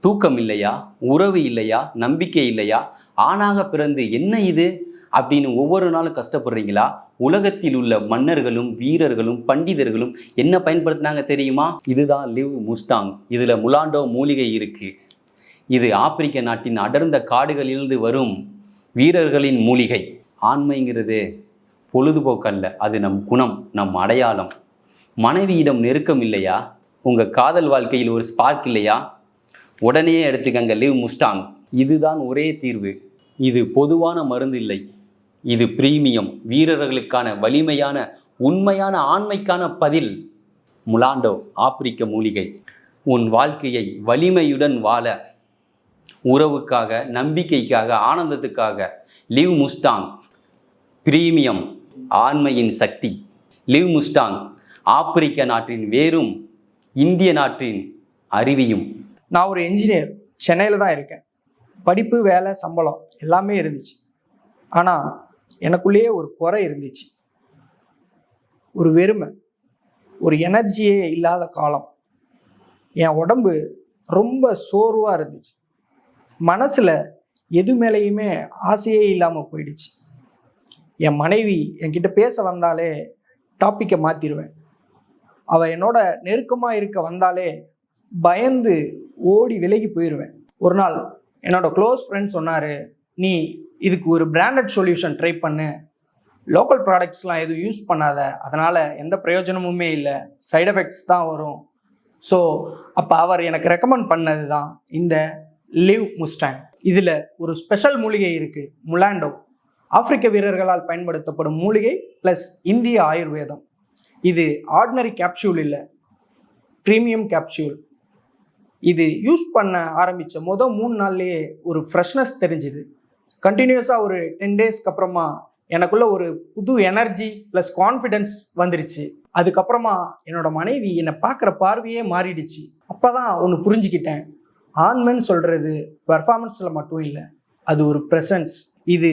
தூக்கம் இல்லையா, உறவு இல்லையா, நம்பிக்கை இல்லையா, ஆணாக பிறந்து என்ன இது அப்படின்னு ஒவ்வொரு நாளும் கஷ்டப்படுறீங்களா? உலகத்தில் உள்ள மன்னர்களும் வீரர்களும் பண்டிதர்களும் என்ன பயன்படுத்தினாங்க தெரியுமா? இதுதான் லிவ் முஸ்டாங். இதில் முலாண்டோ மூலிகை இருக்கு. இது ஆப்பிரிக்க நாட்டின் அடர்ந்த காடுகளிலிருந்து வரும் வீரர்களின் மூலிகை. ஆண்மைங்கிறது பொழுதுபோக்கல்ல, அது நம் குணம், நம் அடையாளம். மனைவியிடம் நெருக்கம் இல்லையா, உங்கள் காதல் வாழ்க்கையில் ஒரு ஸ்பார்க் இல்லையா, உடனே எடுத்துக்கங்க லிவ் முஸ்டாங். இதுதான் ஒரே தீர்வு. இது பொதுவான மருந்து இல்லை, இது பிரீமியம் வீரர்களுக்கான வலிமையான உண்மையான ஆண்மைக்கான பதில். முலாண்டோ ஆப்பிரிக்க மூலிகை. உன் வாழ்க்கையை வலிமையுடன் வாழ, உறவுக்காக, நம்பிக்கைக்காக, ஆனந்தத்துக்காக லிவ் முஸ்டாங். பிரீமியம் ஆண்மையின் சக்தி. லிவ் முஸ்டாங் ஆப்பிரிக்க நாட்டின் வேரும் இந்திய நாட்டின் அருவியும். நான் ஒரு என்ஜினியர், சென்னையில் தான் இருக்கேன். படிப்பு, வேலை, சம்பளம் எல்லாமே இருந்துச்சு. ஆனால் எனக்குள்ளேயே ஒரு குறை இருந்துச்சு, ஒரு வெறுமை, ஒரு எனர்ஜியே இல்லாத காலம். என் உடம்பு ரொம்ப சோர்வாக இருந்துச்சு. மனசில் எது மேலேயுமே ஆசையே இல்லாமல் போயிடுச்சு. என் மனைவி என்கிட்ட பேச வந்தாலே டாப்பிக்கை மாற்றிடுவேன். அவள் என்னோட நெருக்கமாக இருக்க வந்தாலே பயந்து ஓடி விலகி போயிடுவேன். ஒரு நாள் என்னோட க்ளோஸ் ஃப்ரெண்ட் சொன்னார், நீ இதுக்கு ஒரு பிராண்டட் சொல்யூஷன் ட்ரை பண்ணு, லோக்கல் ப்ராடக்ட்ஸ்லாம் எதுவும் யூஸ் பண்ணாத, அதனால் எந்த பிரயோஜனமுமே இல்லை, சைட் எஃபெக்ட்ஸ் தான் வரும். ஸோ அப்போ அவர் எனக்கு ரெக்கமெண்ட் பண்ணது தான் இந்த லிவ் முஸ்டாங். இதில் ஒரு ஸ்பெஷல் மூலிகை இருக்குது, முலாண்டோ. ஆப்பிரிக்க வீரர்களால் பயன்படுத்தப்படும் மூலிகை ப்ளஸ் இந்திய ஆயுர்வேதம். இது ஆர்டினரி கேப்சூல் இல்லை, ப்ரீமியம் கேப்சூல். இது யூஸ் பண்ண ஆரம்பித்த 3 நாள்லேயே ஒரு ஃப்ரெஷ்னஸ் தெரிஞ்சுது. கண்டினியூஸாக ஒரு 10 டேஸ்க்கு அப்புறமா எனக்குள்ள ஒரு புது எனர்ஜி ப்ளஸ் கான்ஃபிடென்ஸ் வந்துருச்சு. அதுக்கப்புறமா என்னோட மனைவி என்னை பார்க்குற பார்வையே மாறிடுச்சு. அப்போ தான் ஒன்று புரிஞ்சுக்கிட்டேன், ஆண்மைன்னு சொல்கிறது பெர்ஃபார்மன்ஸில் மட்டும் இல்லை, அது ஒரு ப்ரெசன்ஸ். இது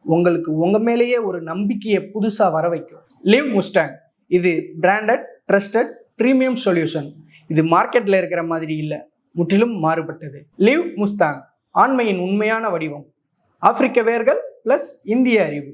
உங்களுக்கு உங்கள் மேலேயே ஒரு நம்பிக்கையை புதுசாக வர வைக்கும். லிவ் முஸ்டாங் இது பிராண்டட், ட்ரஸ்டட், ப்ரீமியம் சொல்யூஷன். இது மார்க்கெட்டில் இருக்கிற மாதிரி இல்லை, முற்றிலும் மாறுபட்டது. லிவ் முஸ்டாங் ஆண்மையின் உண்மையான வடிவம். ஆப்பிரிக்க வேர்கள் ப்ளஸ் இந்திய அறிவு.